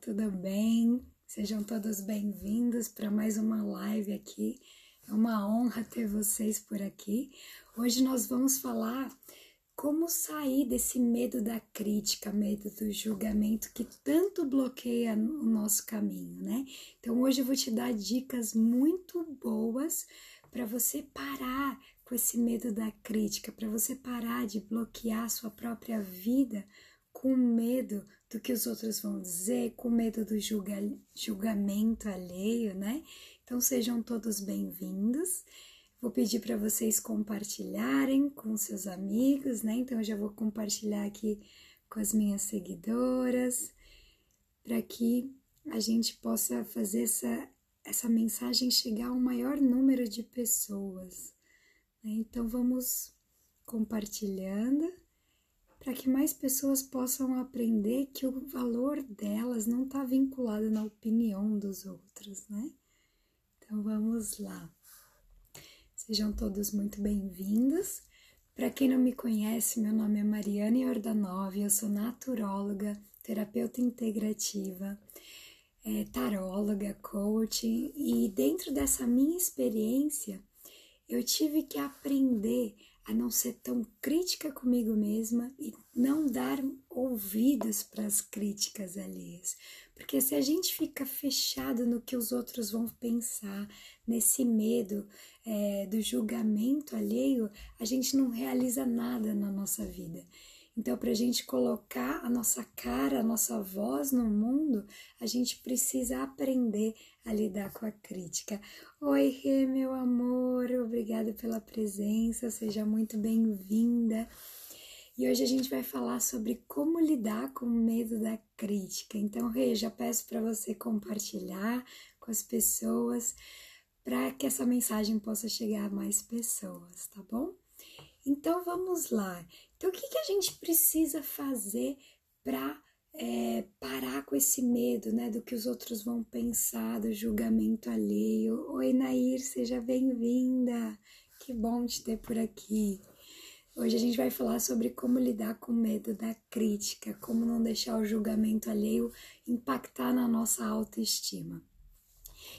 tudo bem? Sejam todos bem-vindos para mais uma live aqui. É uma honra ter vocês por aqui. Hoje nós vamos falar como sair desse medo da crítica, medo do julgamento que tanto bloqueia o nosso caminho, né? Então hoje eu vou te dar dicas muito boas para você parar com esse medo da crítica, para você parar de bloquear a sua própria vida com medo do que os outros vão dizer, com medo do julgamento alheio, né? Então sejam todos bem-vindos. Vou pedir para vocês compartilharem com seus amigos, né? Então eu já vou compartilhar aqui com as minhas seguidoras, para que a gente possa fazer essa mensagem chegar ao maior número de pessoas, né? Então vamos compartilhando, para que mais pessoas possam aprender que o valor delas não está vinculado na opinião dos outros, né? Então vamos lá. Sejam todos muito bem-vindos. Para quem não me conhece, meu nome é Mariane Ordanov, eu sou naturóloga, terapeuta integrativa, taróloga, coach, e dentro dessa minha experiência, eu tive que aprender a não ser tão crítica comigo mesma e não dar ouvidos para as críticas alheias. Porque se a gente fica fechado no que os outros vão pensar, nesse medo do julgamento alheio, a gente não realiza nada na nossa vida. Então, para a gente colocar a nossa cara, a nossa voz no mundo, a gente precisa aprender a lidar com a crítica. Oi, Rê, meu amor, obrigada pela presença, seja muito bem-vinda. E hoje a gente vai falar sobre como lidar com o medo da crítica. Então, Rê, já peço para você compartilhar com as pessoas, para que essa mensagem possa chegar a mais pessoas, tá bom? Então, vamos lá. Então, o que a gente precisa fazer para parar com esse medo, né, do que os outros vão pensar, do julgamento alheio? Oi, Nair, seja bem-vinda. Que bom te ter por aqui. Hoje a gente vai falar sobre como lidar com o medo da crítica, como não deixar o julgamento alheio impactar na nossa autoestima.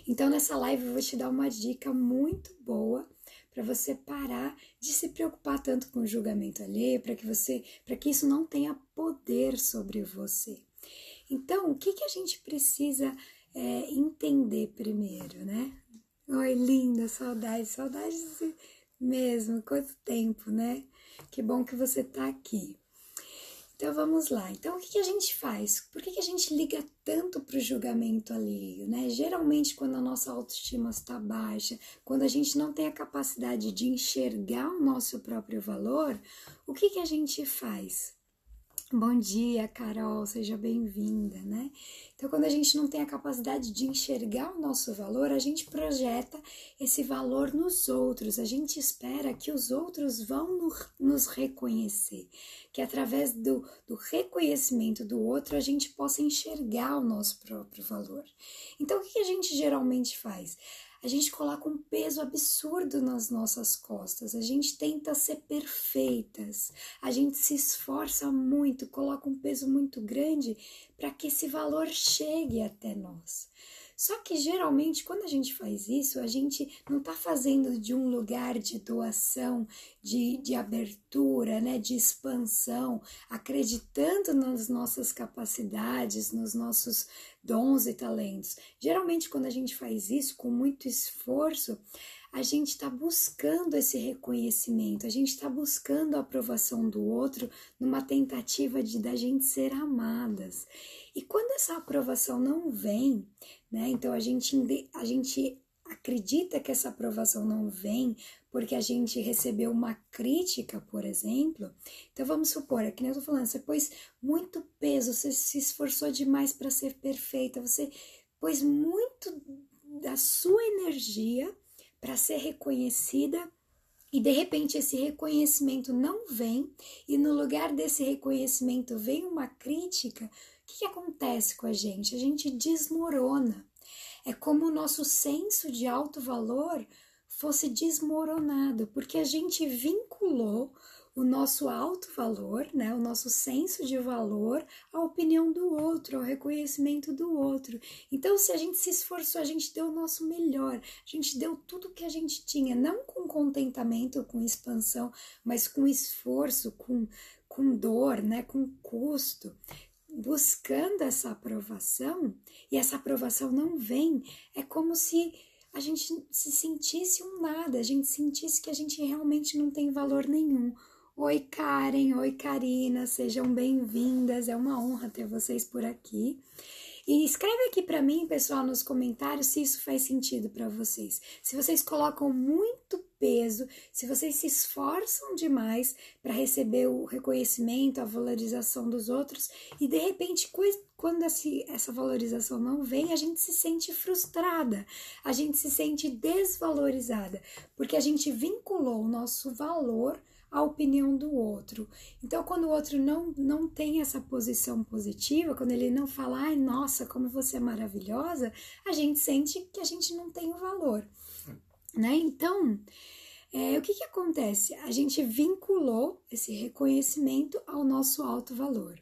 Então, nessa live eu vou te dar uma dica muito boa para você parar de se preocupar tanto com o julgamento alheio, para que isso não tenha poder sobre você. Então, o que a gente precisa entender primeiro, né? Oi, linda, saudades mesmo, quanto tempo, né? Que bom que você tá aqui. Então vamos lá. Então o que a gente faz? Por que a gente liga tanto para o julgamento alheio, né? Geralmente quando a nossa autoestima está baixa, quando a gente não tem a capacidade de enxergar o nosso próprio valor, o que a gente faz? Bom dia, Carol, seja bem-vinda, né? Então, quando a gente não tem a capacidade de enxergar o nosso valor, a gente projeta esse valor nos outros, a gente espera que os outros vão nos reconhecer, que através do reconhecimento do outro a gente possa enxergar o nosso próprio valor. Então, o que a gente geralmente faz? A gente coloca um peso absurdo nas nossas costas, a gente tenta ser perfeitas, a gente se esforça muito, coloca um peso muito grande para que esse valor chegue até nós. Só que geralmente quando a gente faz isso, a gente não está fazendo de um lugar de doação, de abertura, né, de expansão, acreditando nas nossas capacidades, nos nossos dons e talentos. Geralmente quando a gente faz isso com muito esforço, a gente está buscando esse reconhecimento, a gente está buscando a aprovação do outro numa tentativa da gente ser amadas. E quando essa aprovação não vem, né, então a gente acredita que essa aprovação não vem porque a gente recebeu uma crítica, por exemplo. Então vamos supor, é que nem eu tô falando, você pôs muito peso, você se esforçou demais para ser perfeita, você pôs muito da sua energia para ser reconhecida e de repente esse reconhecimento não vem e no lugar desse reconhecimento vem uma crítica. O que acontece com a gente? A gente desmorona. É como o nosso senso de alto valor fosse desmoronado, porque a gente vinculou o nosso alto valor, né, o nosso senso de valor, a opinião do outro, ao reconhecimento do outro. Então, se a gente se esforçou, a gente deu o nosso melhor, a gente deu tudo que a gente tinha, não com contentamento, com expansão, mas com esforço, com dor, né, com custo, buscando essa aprovação, e essa aprovação não vem, é como se a gente se sentisse um nada, a gente sentisse que a gente realmente não tem valor nenhum. Oi Karen, oi Karina, sejam bem-vindas, é uma honra ter vocês por aqui. E escreve aqui para mim, pessoal, nos comentários se isso faz sentido para vocês. Se vocês colocam muito peso, se vocês se esforçam demais para receber o reconhecimento, a valorização dos outros e de repente quando essa valorização não vem, a gente se sente frustrada, a gente se sente desvalorizada, porque a gente vinculou o nosso valor a opinião do outro. Então, quando o outro não tem essa posição positiva, quando ele não fala, ai, nossa, como você é maravilhosa, a gente sente que a gente não tem o valor, né? Então, o que acontece? A gente vinculou esse reconhecimento ao nosso alto valor.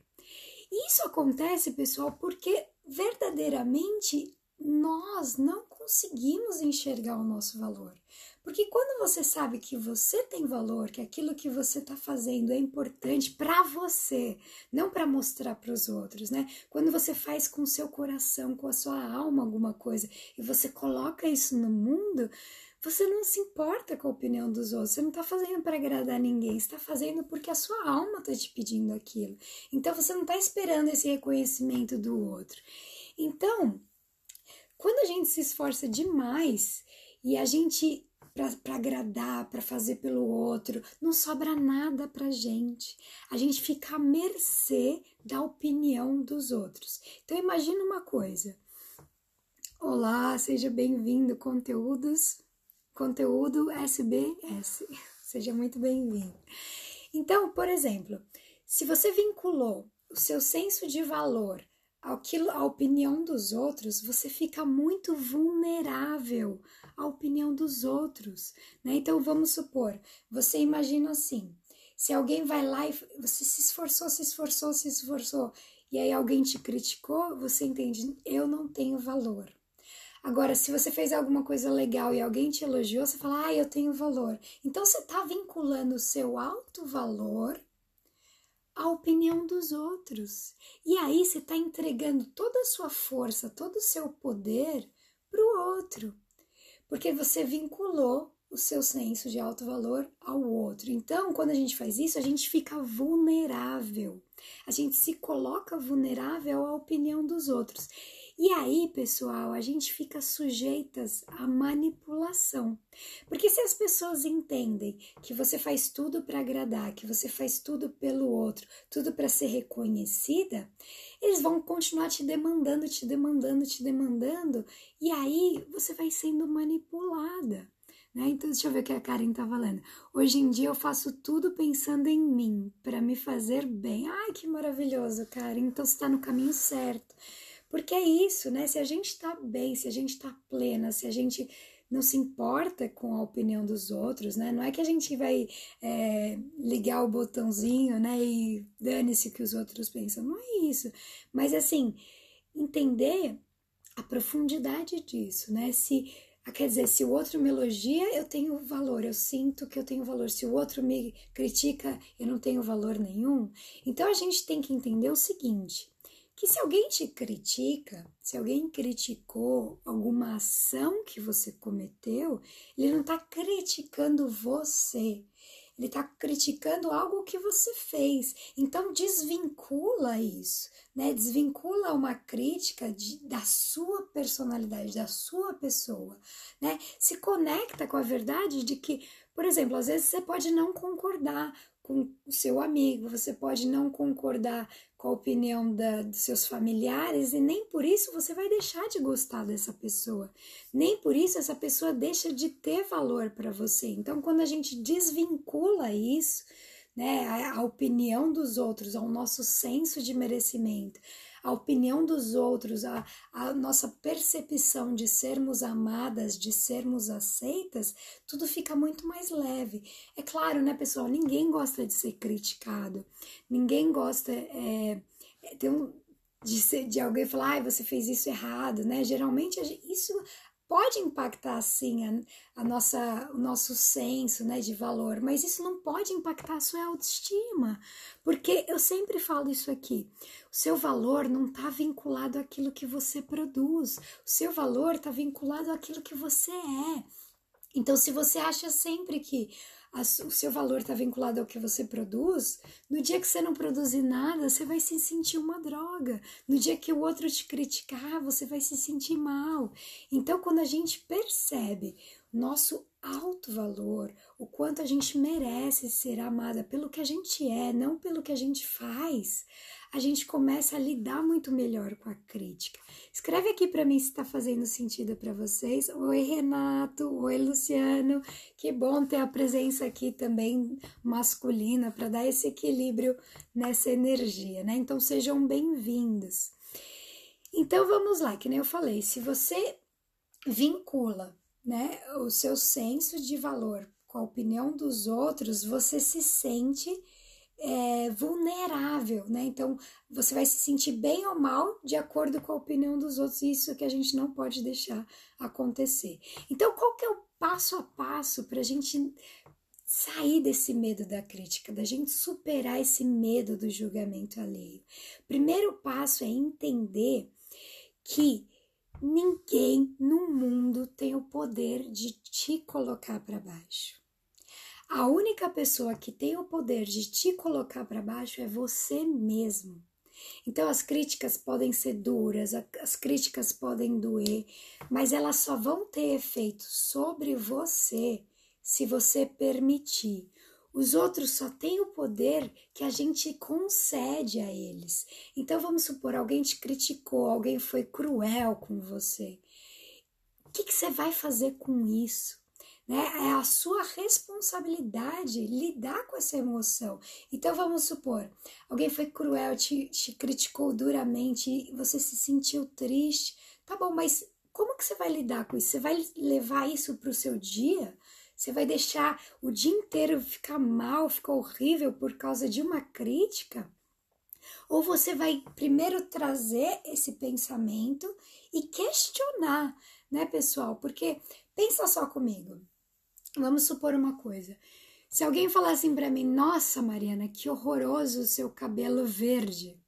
Isso acontece, pessoal, porque verdadeiramente nós não conseguimos enxergar o nosso valor. Porque quando você sabe que você tem valor, que aquilo que você está fazendo é importante para você, não para mostrar para os outros, né? Quando você faz com o seu coração, com a sua alma alguma coisa e você coloca isso no mundo, você não se importa com a opinião dos outros, você não está fazendo para agradar ninguém, você está fazendo porque a sua alma está te pedindo aquilo. Então você não está esperando esse reconhecimento do outro. Então, quando a gente se esforça demais e a gente para agradar, para fazer pelo outro, não sobra nada pra gente. A gente fica à mercê da opinião dos outros. Então imagina uma coisa. Olá, seja bem-vindo, conteúdo SBS. Seja muito bem-vindo. Então, por exemplo, se você vinculou o seu senso de valor à opinião dos outros, você fica muito vulnerável à opinião dos outros, né? Então, vamos supor, você imagina assim, se alguém vai lá e você se esforçou, e aí alguém te criticou, você entende, eu não tenho valor. Agora, se você fez alguma coisa legal e alguém te elogiou, você fala, eu tenho valor. Então, você está vinculando o seu alto valor a opinião dos outros. E aí você está entregando toda a sua força, todo o seu poder para o outro. Porque você vinculou o seu senso de alto valor ao outro. Então, quando a gente faz isso, a gente fica vulnerável. A gente se coloca vulnerável à opinião dos outros. E aí, pessoal, a gente fica sujeitas à manipulação. Porque se as pessoas entendem que você faz tudo para agradar, que você faz tudo pelo outro, tudo para ser reconhecida, eles vão continuar te demandando, e aí você vai sendo manipulada. Né? Então, deixa eu ver o que a Karen tá falando. Hoje em dia eu faço tudo pensando em mim, para me fazer bem. Ai, que maravilhoso, Karen. Então você tá no caminho certo. Porque é isso, né? Se a gente tá bem, se a gente tá plena, se a gente não se importa com a opinião dos outros, né? Não é que a gente vai ligar o botãozinho, né? E dane-se o que os outros pensam. Não é isso. Mas, assim, entender a profundidade disso, né? Quer dizer, se o outro me elogia, eu tenho valor, eu sinto que eu tenho valor. Se o outro me critica, eu não tenho valor nenhum. Então, a gente tem que entender o seguinte, que se alguém te critica, se alguém criticou alguma ação que você cometeu, ele não está criticando você, ele está criticando algo que você fez. Então desvincula isso, né? Desvincula uma crítica da sua personalidade, da sua pessoa, né? Se conecta com a verdade de que, por exemplo, às vezes você pode não concordar com o seu amigo, você pode não concordar com a opinião dos seus familiares e nem por isso você vai deixar de gostar dessa pessoa, nem por isso essa pessoa deixa de ter valor para você. Então, quando a gente desvincula isso, né, a opinião dos outros, ao nosso senso de merecimento, a opinião dos outros, a nossa percepção de sermos amadas, de sermos aceitas, tudo fica muito mais leve. É claro, né, pessoal, ninguém gosta de ser criticado, ninguém gosta de alguém falar, ai, você fez isso errado, né? Geralmente isso pode impactar, sim, o nosso senso, né, de valor, mas isso não pode impactar a sua autoestima, porque eu sempre falo isso aqui, o seu valor não está vinculado àquilo que você produz, o seu valor está vinculado àquilo que você é. Então, se você acha sempre que o seu valor está vinculado ao que você produz, no dia que você não produzir nada, você vai se sentir uma droga. No dia que o outro te criticar, você vai se sentir mal. Então, quando a gente percebe nosso alto valor, o quanto a gente merece ser amada pelo que a gente é, não pelo que a gente faz, a gente começa a lidar muito melhor com a crítica. Escreve aqui para mim se está fazendo sentido para vocês. Oi, Renato. Oi, Luciano. Que bom ter a presença aqui também masculina para dar esse equilíbrio nessa energia, né? Então, sejam bem-vindos. Então, vamos lá, que nem eu falei, se você vincula, né, o seu senso de valor com a opinião dos outros, você se sente vulnerável, né? Então, você vai se sentir bem ou mal de acordo com a opinião dos outros, e isso que a gente não pode deixar acontecer. Então, qual que é o passo a passo para a gente sair desse medo da crítica, da gente superar esse medo do julgamento alheio? Primeiro passo é entender que ninguém no mundo tem o poder de te colocar para baixo. A única pessoa que tem o poder de te colocar para baixo é você mesmo. Então as críticas podem ser duras, as críticas podem doer, mas elas só vão ter efeito sobre você se você permitir. Os outros só têm o poder que a gente concede a eles. Então vamos supor, alguém te criticou, alguém foi cruel com você. O que você vai fazer com isso? Né? É a sua responsabilidade lidar com essa emoção. Então vamos supor, alguém foi cruel, te criticou duramente e você se sentiu triste. Tá bom, mas como que você vai lidar com isso? Você vai levar isso para o seu dia? Você vai deixar o dia inteiro ficar mal, ficar horrível por causa de uma crítica? Ou você vai primeiro trazer esse pensamento e questionar, né, pessoal? Porque pensa só comigo. Vamos supor uma coisa. Se alguém falar assim pra mim, nossa, Mariana, que horroroso o seu cabelo verde.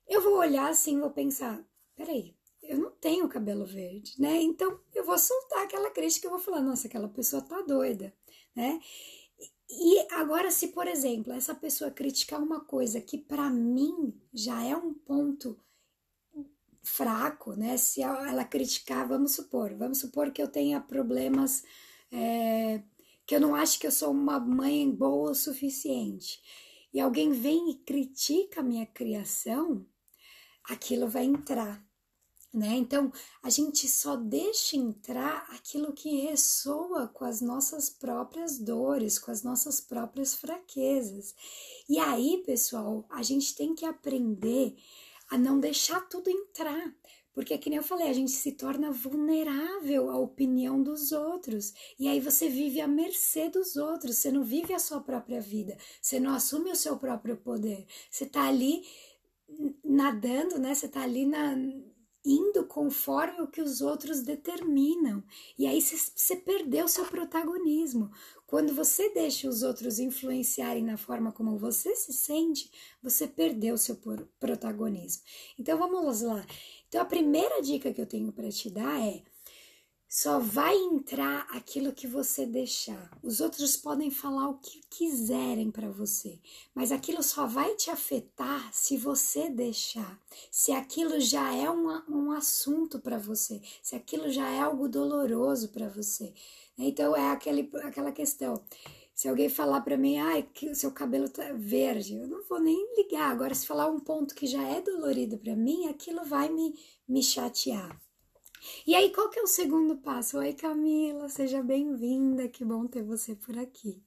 Eu vou olhar assim e vou pensar, peraí, eu não tenho cabelo verde, né? Então eu vou soltar aquela crítica e vou falar, nossa, aquela pessoa tá doida, né? E agora, se, por exemplo, essa pessoa criticar uma coisa que pra mim já é um ponto fraco, né? Se ela criticar, vamos supor que eu tenha problemas, que eu não acho que eu sou uma mãe boa o suficiente, e alguém vem e critica a minha criação, aquilo vai entrar, né? Então, a gente só deixa entrar aquilo que ressoa com as nossas próprias dores, com as nossas próprias fraquezas. E aí, pessoal, a gente tem que aprender a não deixar tudo entrar, porque, que nem eu falei, a gente se torna vulnerável à opinião dos outros, e aí você vive à mercê dos outros, você não vive a sua própria vida, você não assume o seu próprio poder, você tá ali nadando, né? Você tá ali indo conforme o que os outros determinam, e aí você perdeu seu protagonismo. Quando você deixa os outros influenciarem na forma como você se sente, você perdeu seu protagonismo. Então vamos lá. Então a primeira dica que eu tenho para te dar é: só vai entrar aquilo que você deixar. Os outros podem falar o que quiserem para você, mas aquilo só vai te afetar se você deixar. Se aquilo já é um assunto para você, se aquilo já é algo doloroso para você. Então é aquela questão. Se alguém falar para mim, que o seu cabelo tá verde, eu não vou nem ligar. Agora, se falar um ponto que já é dolorido para mim, aquilo vai me chatear. E aí, qual que é o segundo passo? Oi, Camila, seja bem-vinda, que bom ter você por aqui.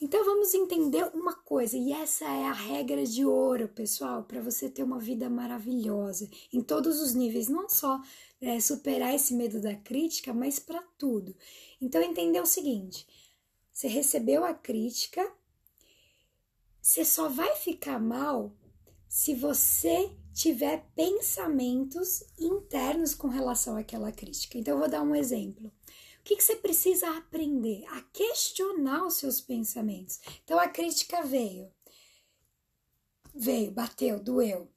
Então vamos entender uma coisa, e essa é a regra de ouro, pessoal, para você ter uma vida maravilhosa, em todos os níveis, não só superar esse medo da crítica, mas para tudo. Então entender o seguinte, você recebeu a crítica, você só vai ficar mal se você tiver pensamentos internos com relação àquela crítica. Então eu vou dar um exemplo. O que você precisa aprender? A questionar os seus pensamentos. Então a crítica veio, bateu, doeu.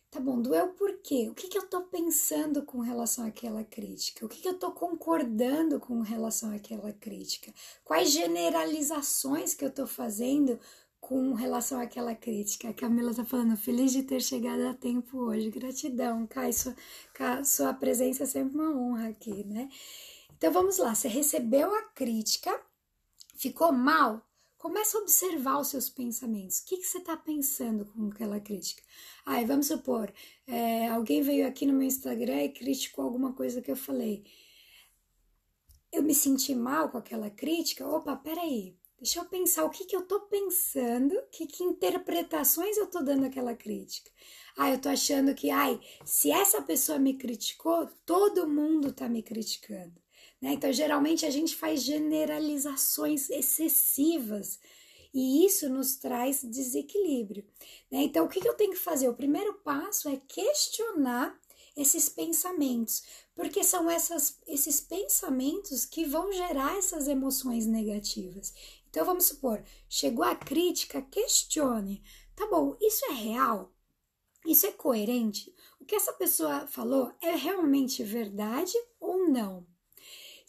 Tá bom, doeu por quê? O que eu tô pensando com relação àquela crítica? O que eu tô concordando com relação àquela crítica? Quais generalizações que eu tô fazendo com relação àquela crítica? A Camila tá falando, feliz de ter chegado a tempo hoje. Gratidão, Kai, sua presença é sempre uma honra aqui, né? Então vamos lá, você recebeu a crítica, ficou mal? Começa a observar os seus pensamentos. O que você está pensando com aquela crítica? Vamos supor, alguém veio aqui no meu Instagram e criticou alguma coisa que eu falei. Eu me senti mal com aquela crítica? Opa, peraí, deixa eu pensar o que eu estou pensando, que interpretações eu estou dando àquela crítica. Eu estou achando que, se essa pessoa me criticou, todo mundo está me criticando. Né? Então, geralmente, a gente faz generalizações excessivas e isso nos traz desequilíbrio. Né? Então, o que eu tenho que fazer? O primeiro passo é questionar esses pensamentos, porque são esses pensamentos que vão gerar essas emoções negativas. Então, vamos supor, chegou a crítica, questione. Tá bom, isso é real? Isso é coerente? O que essa pessoa falou é realmente verdade ou não?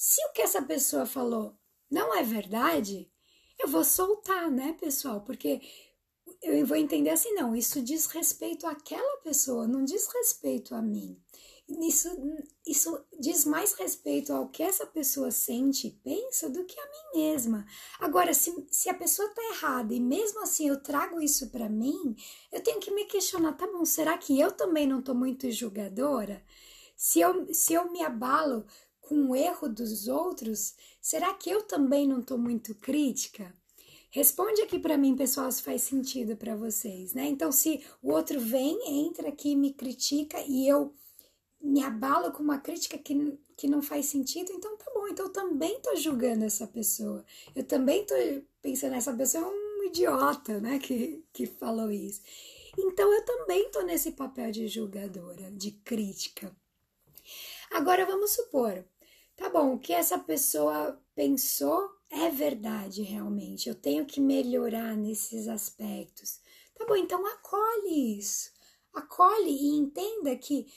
Se o que essa pessoa falou não é verdade, eu vou soltar, né, pessoal? Porque eu vou entender assim, não, isso diz respeito àquela pessoa, não diz respeito a mim. Isso diz mais respeito ao que essa pessoa sente e pensa do que a mim mesma. Agora, se a pessoa está errada e mesmo assim eu trago isso para mim, eu tenho que me questionar, tá bom, será que eu também não estou muito julgadora? Se eu me abalo com o erro dos outros, será que eu também não estou muito crítica? Responde aqui para mim, pessoal, se faz sentido para vocês, né? Então, se o outro vem, entra aqui, me critica e eu me abalo com uma crítica que não faz sentido, então tá bom, então eu também tô julgando essa pessoa. Eu também tô pensando, essa pessoa é um idiota, né, que falou isso. Então eu também tô nesse papel de julgadora, de crítica. Agora vamos supor, tá bom, o que essa pessoa pensou é verdade realmente, eu tenho que melhorar nesses aspectos. Tá bom, então acolhe isso, acolhe e entenda que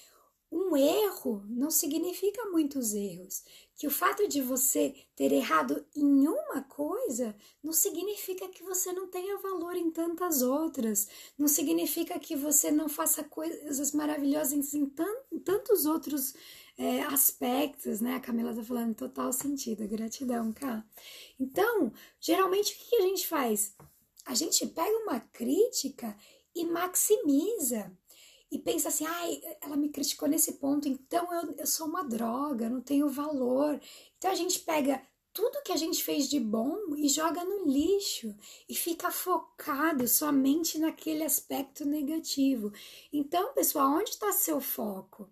um erro não significa muitos erros, que o fato de você ter errado em uma coisa não significa que você não tenha valor em tantas outras, não significa que você não faça coisas maravilhosas em tantos outros aspectos, né? A Camila tá falando total sentido, gratidão, Cá. Então, geralmente o que a gente faz? A gente pega uma crítica e maximiza. E pensa assim, ela me criticou nesse ponto, então eu sou uma droga, eu não tenho valor. Então a gente pega tudo que a gente fez de bom e joga no lixo e fica focado somente naquele aspecto negativo. Então, pessoal, onde está seu foco?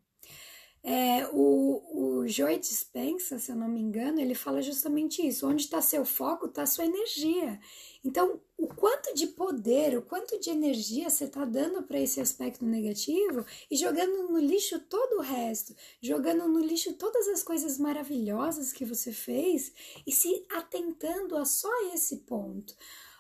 O Joe Dispenza, se eu não me engano, ele fala justamente isso. Onde está seu foco, está sua energia. Então, o quanto de poder, o quanto de energia você está dando para esse aspecto negativo e jogando no lixo todo o resto, jogando no lixo todas as coisas maravilhosas que você fez e se atentando a só esse ponto.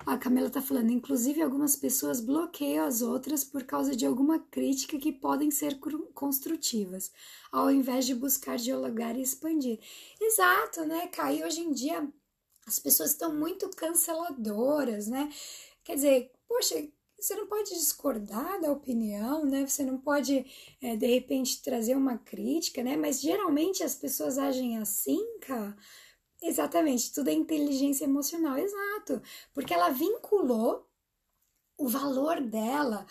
A Camila tá falando, inclusive algumas pessoas bloqueiam as outras por causa de alguma crítica que podem ser construtivas, ao invés de buscar dialogar e expandir. Exato, né, Kai? Hoje em dia as pessoas estão muito canceladoras, né? Quer dizer, poxa, você não pode discordar da opinião, né? Você não pode, de repente, trazer uma crítica, né? Mas geralmente as pessoas agem assim, cara. Exatamente, tudo é inteligência emocional, exato. Porque ela vinculou o valor dela,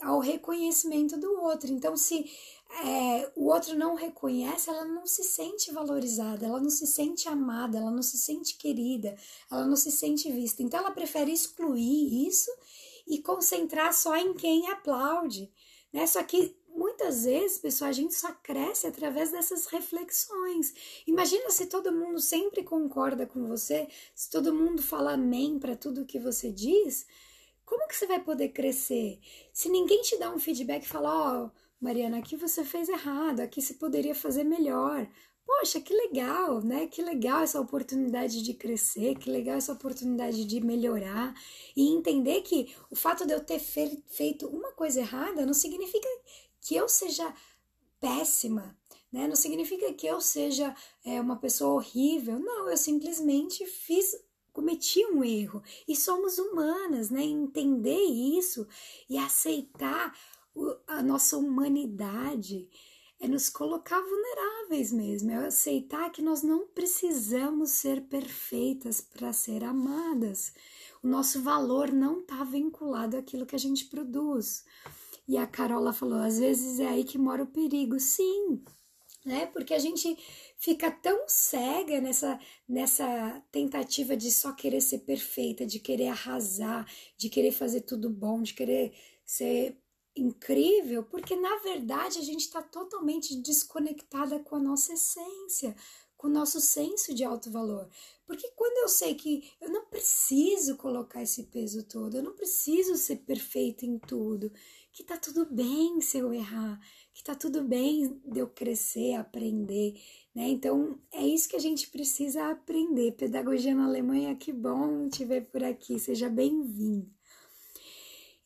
ao reconhecimento do outro. Então, se o outro não reconhece, ela não se sente valorizada, ela não se sente amada, ela não se sente querida, ela não se sente vista. Então, ela prefere excluir isso e concentrar só em quem aplaude, né? Só que muitas vezes, pessoal, a gente só cresce através dessas reflexões. Imagina se todo mundo sempre concorda com você, se todo mundo fala amém para tudo que você diz, como que você vai poder crescer? Se ninguém te dá um feedback e fala, ó, Mariana, aqui você fez errado, aqui você poderia fazer melhor. Poxa, que legal, né? Que legal essa oportunidade de crescer, que legal essa oportunidade de melhorar e entender que o fato de eu ter feito uma coisa errada não significa que eu seja péssima, né? Não significa que eu seja uma pessoa horrível. Não, eu simplesmente cometi um erro. E somos humanas, né? Entender isso e aceitar a nossa humanidade é nos colocar vulneráveis mesmo, é aceitar que nós não precisamos ser perfeitas para ser amadas. O nosso valor não está vinculado àquilo que a gente produz. E a Carola falou, às vezes é aí que mora o perigo. Sim, né? Porque a gente fica tão cega nessa tentativa de só querer ser perfeita, de querer arrasar, de querer fazer tudo bom, de querer ser incrível, porque na verdade a gente está totalmente desconectada com a nossa essência, com o nosso senso de alto valor. Porque quando eu sei que eu não preciso colocar esse peso todo, eu não preciso ser perfeita em tudo, que tá tudo bem se eu errar, que tá tudo bem de eu crescer, aprender, né? Então é isso que a gente precisa aprender. Pedagogia na Alemanha, que bom te ver por aqui, seja bem-vindo.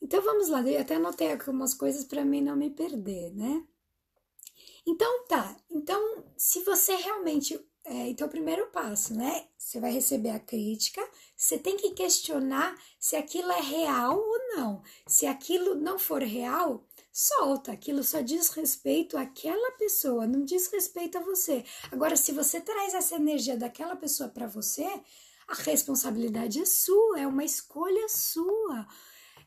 Então vamos lá, eu até anotei algumas coisas para mim não me perder, né? Então tá, então se você realmente, então o primeiro passo, né? Você vai receber a crítica, você tem que questionar se aquilo é real ou não. Se aquilo não for real, solta, aquilo só diz respeito àquela pessoa, não diz respeito a você. Agora, se você traz essa energia daquela pessoa para você, a responsabilidade é sua, é uma escolha sua.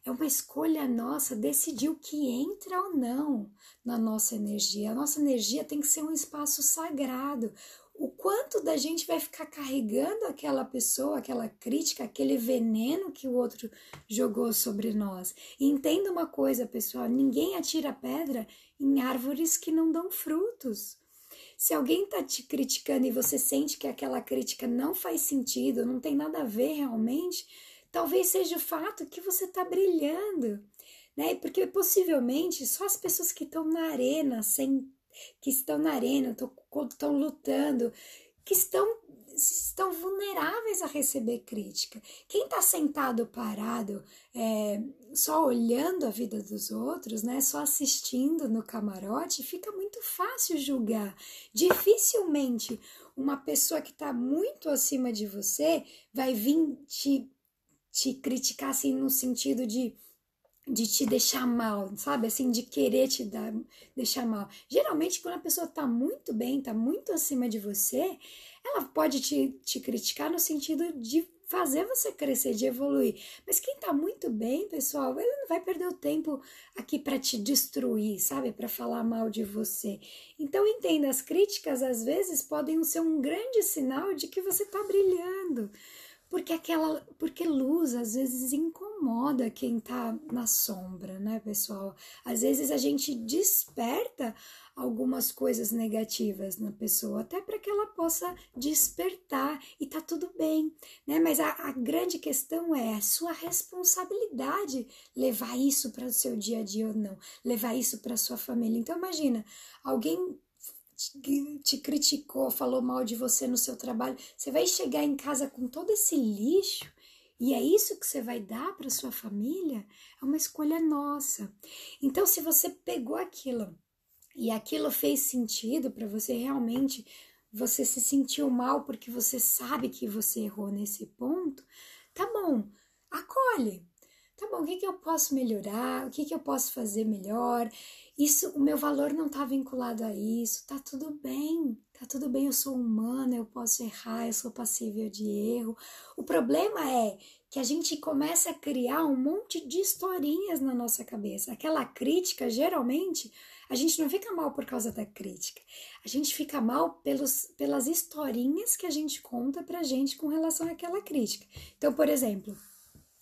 É uma escolha nossa decidir o que entra ou não na nossa energia. A nossa energia tem que ser um espaço sagrado. O quanto da gente vai ficar carregando aquela pessoa, aquela crítica, aquele veneno que o outro jogou sobre nós. E entenda uma coisa, pessoal, ninguém atira pedra em árvores que não dão frutos. Se alguém está te criticando e você sente que aquela crítica não faz sentido, não tem nada a ver realmente, talvez seja o fato que você está brilhando, né? Porque possivelmente só as pessoas que estão na arena, estão lutando, que estão vulneráveis a receber crítica. Quem está sentado parado, só olhando a vida dos outros, né? Só assistindo no camarote, fica muito fácil julgar. Dificilmente uma pessoa que está muito acima de você vai vir te criticar assim no sentido de te deixar mal, sabe? Assim, de querer deixar mal. Geralmente, quando a pessoa tá muito bem, tá muito acima de você, ela pode te criticar no sentido de fazer você crescer, de evoluir. Mas quem tá muito bem, pessoal, ele não vai perder o tempo aqui para te destruir, sabe? Para falar mal de você. Então, entenda, as críticas às vezes podem ser um grande sinal de que você tá brilhando. Porque luz às vezes incomoda quem tá na sombra, né, pessoal? Às vezes a gente desperta algumas coisas negativas na pessoa, até para que ela possa despertar e tá tudo bem, né? Mas a grande questão é a sua responsabilidade levar isso para o seu dia a dia ou não, levar isso para sua família. Então imagina, alguém te criticou, falou mal de você no seu trabalho, você vai chegar em casa com todo esse lixo e é isso que você vai dar para sua família? É uma escolha nossa. Então, se você pegou aquilo e aquilo fez sentido para você, realmente você se sentiu mal porque você sabe que você errou nesse ponto, tá bom, acolhe. tá bom, o que que eu posso melhorar? O que que eu posso fazer melhor? Isso, o meu valor não tá vinculado a isso, tá tudo bem, eu sou humana, eu posso errar, eu sou passível de erro. O problema é que a gente começa a criar um monte de historinhas na nossa cabeça. Aquela crítica, geralmente, a gente não fica mal por causa da crítica. A gente fica mal pelas historinhas que a gente conta pra gente com relação àquela crítica. Então, por exemplo,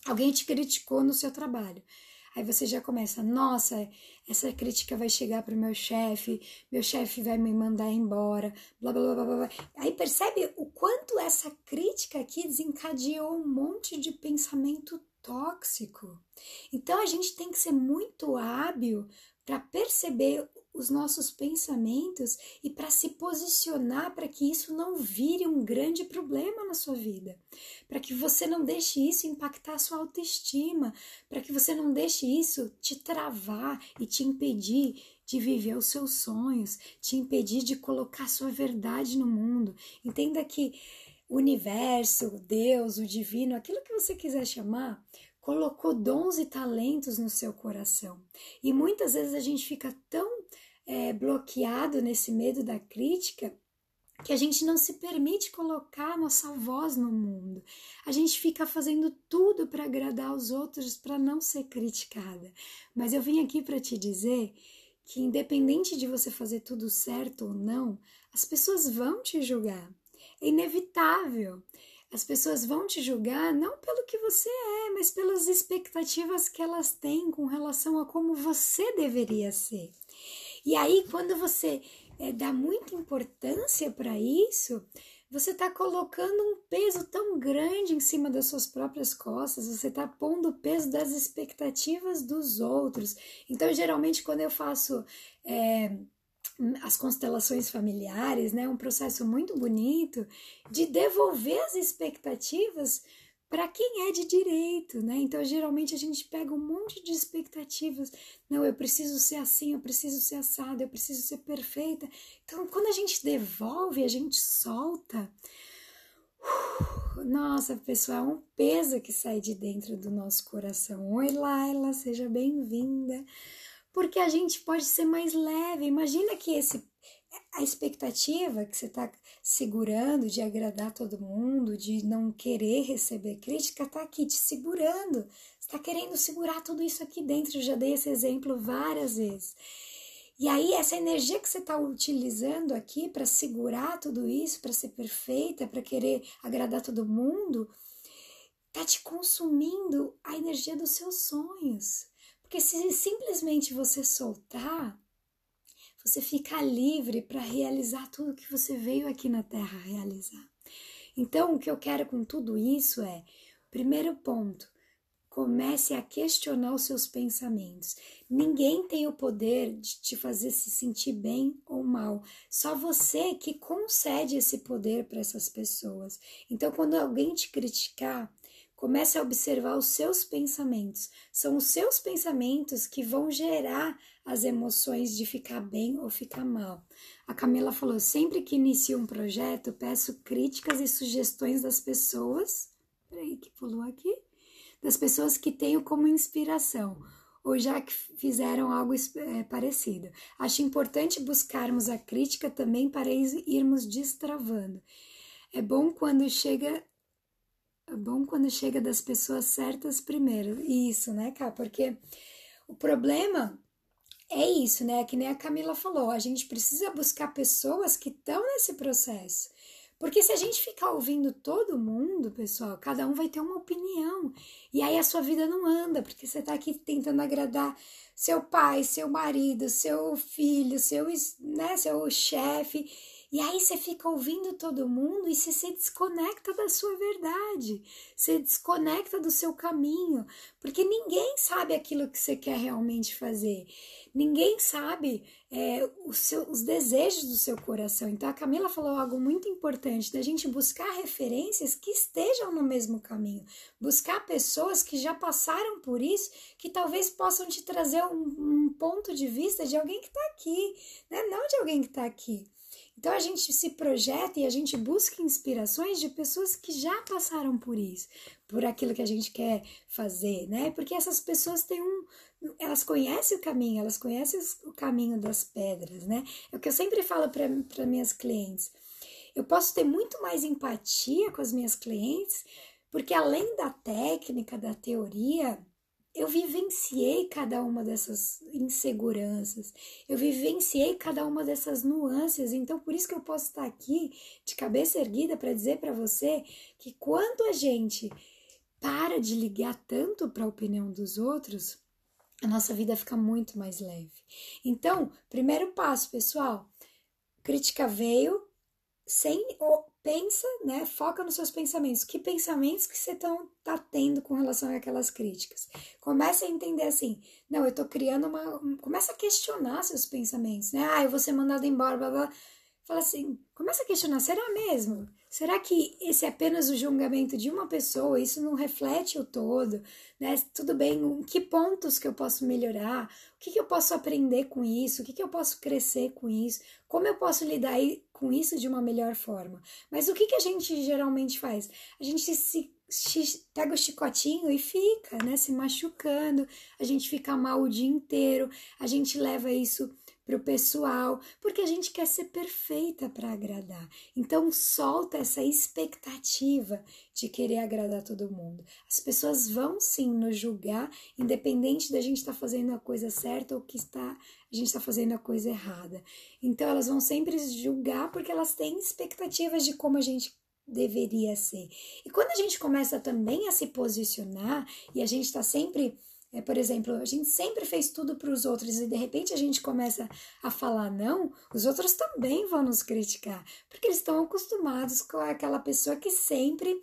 alguém te criticou no seu trabalho. Aí você já começa, nossa, essa crítica vai chegar pro meu chefe vai me mandar embora, blá, blá, blá, blá, blá. Aí percebe o quanto essa crítica aqui desencadeou um monte de pensamento tóxico. Então a gente tem que ser muito hábil para perceber os nossos pensamentos e para se posicionar para que isso não vire um grande problema na sua vida, para que você não deixe isso impactar a sua autoestima, para que você não deixe isso te travar e te impedir de viver os seus sonhos, te impedir de colocar a sua verdade no mundo. Entenda que o universo, Deus, o divino, aquilo que você quiser chamar, colocou dons e talentos no seu coração. E muitas vezes a gente fica tão bloqueado nesse medo da crítica que a gente não se permite colocar a nossa voz no mundo. A gente fica fazendo tudo para agradar os outros, para não ser criticada. Mas eu vim aqui para te dizer que independente de você fazer tudo certo ou não, as pessoas vão te julgar. É inevitável. As pessoas vão te julgar não pelo que você é, mas pelas expectativas que elas têm com relação a como você deveria ser. E aí, quando você dá muita importância para isso, você está colocando um peso tão grande em cima das suas próprias costas, você está pondo o peso das expectativas dos outros. Então, geralmente, quando eu faço as constelações familiares, né, um processo muito bonito de devolver as expectativas para quem é de direito, né? Então, geralmente a gente pega um monte de expectativas. Não, eu preciso ser assim, eu preciso ser assada, eu preciso ser perfeita. Então, quando a gente devolve, a gente solta. Nossa, pessoal, é um peso que sai de dentro do nosso coração. Oi, Laila, seja bem-vinda. Porque a gente pode ser mais leve. Imagina que a expectativa que você está segurando de agradar todo mundo, de não querer receber crítica, está aqui te segurando. Você está querendo segurar tudo isso aqui dentro. Eu já dei esse exemplo várias vezes. E aí, essa energia que você está utilizando aqui para segurar tudo isso, para ser perfeita, para querer agradar todo mundo, está te consumindo a energia dos seus sonhos. Porque se simplesmente você soltar, você fica livre para realizar tudo que você veio aqui na Terra realizar. Então, o que eu quero com tudo isso é, primeiro ponto, comece a questionar os seus pensamentos. Ninguém tem o poder de te fazer se sentir bem ou mal. Só você que concede esse poder para essas pessoas. Então, quando alguém te criticar, comece a observar os seus pensamentos. São os seus pensamentos que vão gerar as emoções de ficar bem ou ficar mal. A Camila falou, sempre que inicio um projeto, peço críticas e sugestões das pessoas. Peraí, que pulou aqui? Das pessoas que tenho como inspiração, ou já que fizeram algo parecido. Acho importante buscarmos a crítica também para irmos destravando. É bom quando chega das pessoas certas primeiro. Isso, né, Cá? Porque o problema é isso, né? Que nem a Camila falou, a gente precisa buscar pessoas que estão nesse processo. Porque se a gente ficar ouvindo todo mundo, pessoal, cada um vai ter uma opinião. E aí a sua vida não anda, porque você está aqui tentando agradar seu pai, seu marido, seu filho, seu chefe. E aí você fica ouvindo todo mundo e você se desconecta da sua verdade. Você desconecta do seu caminho. Porque ninguém sabe aquilo que você quer realmente fazer. Ninguém sabe os desejos do seu coração. Então a Camila falou algo muito importante, da gente buscar referências que estejam no mesmo caminho. Buscar pessoas que já passaram por isso, que talvez possam te trazer um ponto de vista de alguém que está aqui, né? Não de alguém que está aqui. Então a gente se projeta e a gente busca inspirações de pessoas que já passaram por isso, por aquilo que a gente quer fazer, né? Porque essas pessoas elas conhecem o caminho, elas conhecem o caminho das pedras, né? É o que eu sempre falo para minhas clientes. Eu posso ter muito mais empatia com as minhas clientes, porque além da técnica, da teoria, eu vivenciei cada uma dessas inseguranças, eu vivenciei cada uma dessas nuances, então por isso que eu posso estar aqui de cabeça erguida para dizer para você que quando a gente para de ligar tanto para a opinião dos outros, a nossa vida fica muito mais leve. Então, primeiro passo, pessoal, crítica veio, pensa, né? Foca nos seus pensamentos. Que pensamentos que você tá tendo com relação àquelas críticas? Começa a entender assim, não, eu tô criando começa a questionar seus pensamentos, né? Eu vou ser mandado embora, blá, blá. Fala assim, começa a questionar, será mesmo? Será que esse é apenas o julgamento de uma pessoa? Isso não reflete o todo, né? Tudo bem, em que pontos que eu posso melhorar? O que eu posso aprender com isso? O que eu posso crescer com isso? Como eu posso lidar com isso de uma melhor forma? Mas o que a gente geralmente faz? A gente pega o chicotinho e fica, né? Se machucando, a gente fica mal o dia inteiro, a gente leva isso para o pessoal, porque a gente quer ser perfeita para agradar. Então solta essa expectativa de querer agradar todo mundo. As pessoas vão sim nos julgar, independente da gente estar fazendo a coisa certa ou que a gente está fazendo a coisa errada. Então elas vão sempre julgar porque elas têm expectativas de como a gente deveria ser. E quando a gente começa também a se posicionar e a gente está sempre... por exemplo, a gente sempre fez tudo para os outros e de repente a gente começa a falar não, os outros também vão nos criticar, porque eles estão acostumados com aquela pessoa que sempre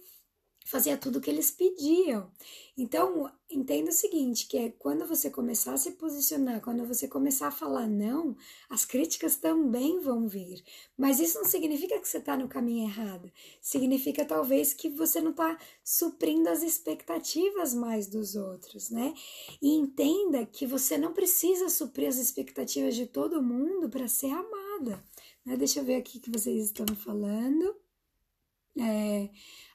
fazia tudo o que eles pediam. Então, entenda o seguinte, que é quando você começar a se posicionar, quando você começar a falar não, as críticas também vão vir. Mas isso não significa que você está no caminho errado. Significa, talvez, que você não está suprindo as expectativas mais dos outros, né? E entenda que você não precisa suprir as expectativas de todo mundo para ser amada, né? Deixa eu ver aqui o que vocês estão falando.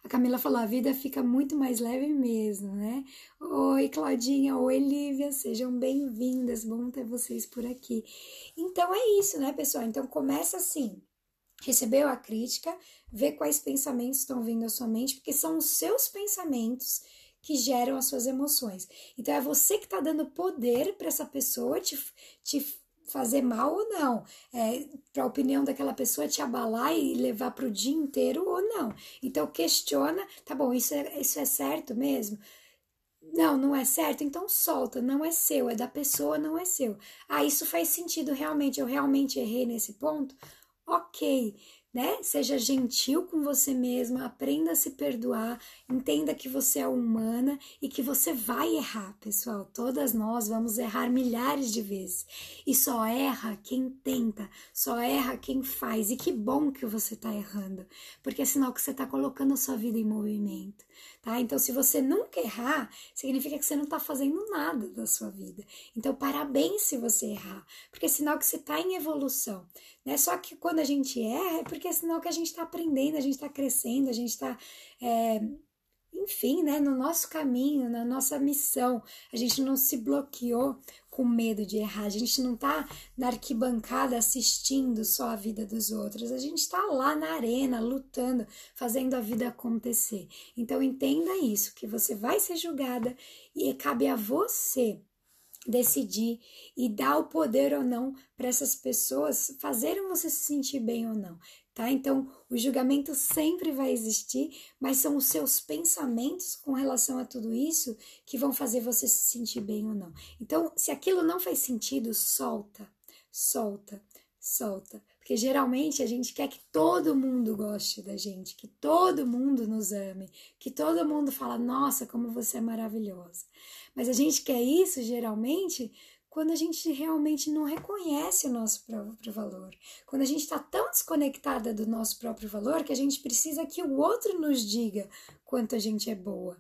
A Camila falou, a vida fica muito mais leve mesmo, né? Oi, Claudinha, oi, Lívia, sejam bem-vindas, bom ter vocês por aqui. Então é isso, né, pessoal? Então começa assim, recebeu a crítica, vê quais pensamentos estão vindo à sua mente, porque são os seus pensamentos que geram as suas emoções. Então é você que está dando poder para essa pessoa te fazer mal ou não, para a opinião daquela pessoa te abalar e levar para o dia inteiro ou não. Então questiona, tá bom, isso é certo mesmo? Não, não é certo, então solta, não é seu, é da pessoa, não é seu. Isso faz sentido realmente, eu realmente errei nesse ponto? Ok, né? Seja gentil com você mesma, aprenda a se perdoar, entenda que você é humana e que você vai errar, pessoal. Todas nós vamos errar milhares de vezes. E só erra quem tenta, só erra quem faz. E que bom que você está errando, porque é sinal que você está colocando a sua vida em movimento, tá? Então, se você nunca errar, significa que você não está fazendo nada da sua vida. Então, parabéns se você errar, porque é sinal que você está em evolução, né? Só que quando a gente erra, é porque é sinal que a gente está aprendendo, a gente está crescendo, a gente está, enfim, né, no nosso caminho, na nossa missão. A gente não se bloqueou com medo de errar, a gente não está na arquibancada assistindo só a vida dos outros, a gente está lá na arena, lutando, fazendo a vida acontecer. Então entenda isso, que você vai ser julgada e cabe a você decidir e dar o poder ou não para essas pessoas fazerem você se sentir bem ou não, tá? Então, o julgamento sempre vai existir, mas são os seus pensamentos com relação a tudo isso que vão fazer você se sentir bem ou não. Então, se aquilo não faz sentido, solta, solta, solta. Porque geralmente a gente quer que todo mundo goste da gente, que todo mundo nos ame, que todo mundo fala, nossa, como você é maravilhosa. Mas a gente quer isso, geralmente, quando a gente realmente não reconhece o nosso próprio valor. Quando a gente está tão desconectada do nosso próprio valor que a gente precisa que o outro nos diga quanto a gente é boa.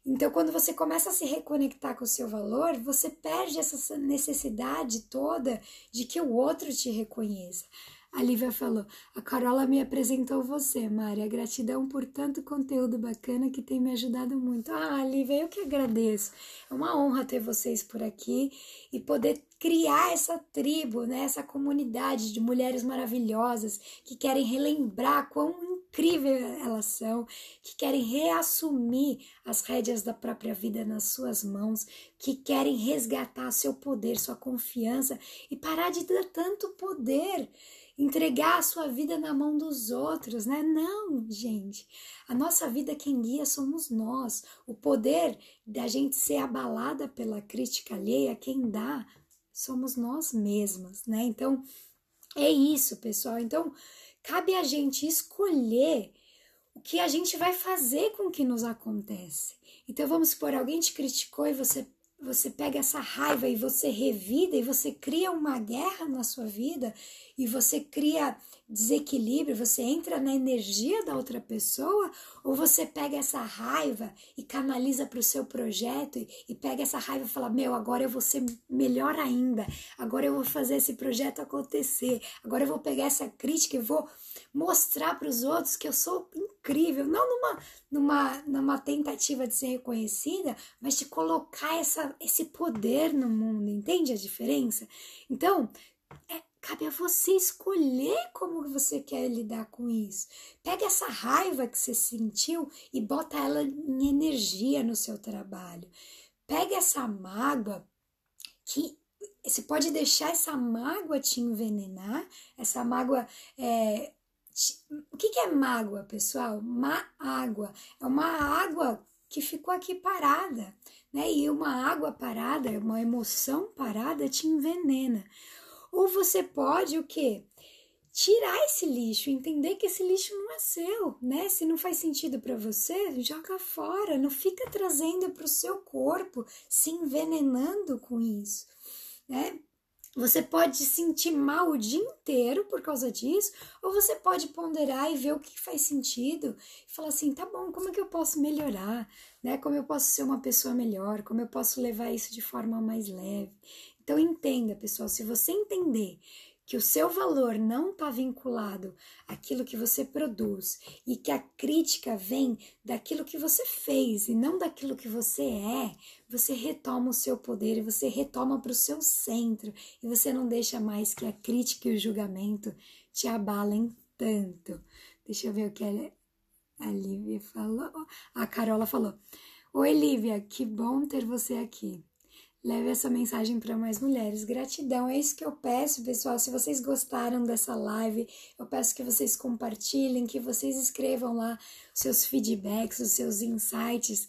Então, quando você começa a se reconectar com o seu valor, você perde essa necessidade toda de que o outro te reconheça. A Lívia falou, a Carola me apresentou você, Mari. A gratidão por tanto conteúdo bacana que tem me ajudado muito. Ah, Lívia, eu que agradeço. É uma honra ter vocês por aqui e poder criar essa tribo, né? Essa comunidade de mulheres maravilhosas que querem relembrar quão incrível elas são, que querem reassumir as rédeas da própria vida nas suas mãos, que querem resgatar seu poder, sua confiança e parar de dar tanto poder, entregar a sua vida na mão dos outros, né? Não, gente. A nossa vida quem guia somos nós. O poder da gente ser abalada pela crítica alheia, quem dá somos nós mesmas, né? Então, é isso, pessoal. Então, cabe a gente escolher o que a gente vai fazer com o que nos acontece. Então, vamos supor, alguém te criticou e você pega essa raiva e você revida e você cria uma guerra na sua vida e você cria desequilíbrio, você entra na energia da outra pessoa, ou você pega essa raiva e canaliza para o seu projeto e pega essa raiva e fala, meu, agora eu vou ser melhor ainda, agora eu vou fazer esse projeto acontecer, agora eu vou pegar essa crítica e vou mostrar para os outros que eu sou incrível, não numa tentativa de ser reconhecida, mas de colocar esse poder no mundo, entende a diferença? Então, cabe a você escolher como você quer lidar com isso. Pega essa raiva que você sentiu e bota ela em energia no seu trabalho. Pega essa mágoa que você pode deixar essa mágoa te envenenar, essa mágoa o que é mágoa, pessoal? Água. É uma água que ficou aqui parada, né? E uma água parada, uma emoção parada te envenena. Ou você pode o quê? Tirar esse lixo, entender que esse lixo não é seu, né? Se não faz sentido para você, joga fora, não fica trazendo para o seu corpo, se envenenando com isso, né? Você pode se sentir mal o dia inteiro por causa disso, ou você pode ponderar e ver o que faz sentido e falar assim, tá bom, como é que eu posso melhorar, né? Como eu posso ser uma pessoa melhor, como eu posso levar isso de forma mais leve. Então entenda, pessoal, se você entender que o seu valor não está vinculado àquilo que você produz e que a crítica vem daquilo que você fez e não daquilo que você é, você retoma o seu poder e você retoma para o seu centro e você não deixa mais que a crítica e o julgamento te abalem tanto. Deixa eu ver o que a Lívia falou. A Carola falou, oi Lívia, que bom ter você aqui. Leve essa mensagem para mais mulheres. Gratidão, é isso que eu peço, pessoal. Se vocês gostaram dessa live, eu peço que vocês compartilhem, que vocês escrevam lá os seus feedbacks, os seus insights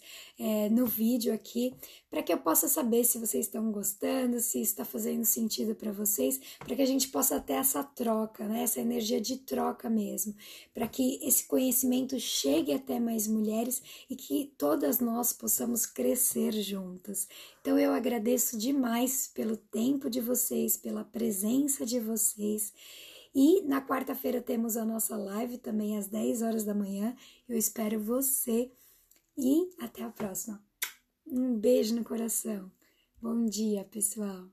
no vídeo aqui, para que eu possa saber se vocês estão gostando, se está fazendo sentido para vocês, para que a gente possa ter essa troca, né? Essa energia de troca mesmo, para que esse conhecimento chegue até mais mulheres e que todas nós possamos crescer juntas. Então eu agradeço demais pelo tempo de vocês, pela presença de vocês. E na quarta-feira temos a nossa live também às 10 horas da manhã. Eu espero você e até a próxima. Um beijo no coração. Bom dia, pessoal.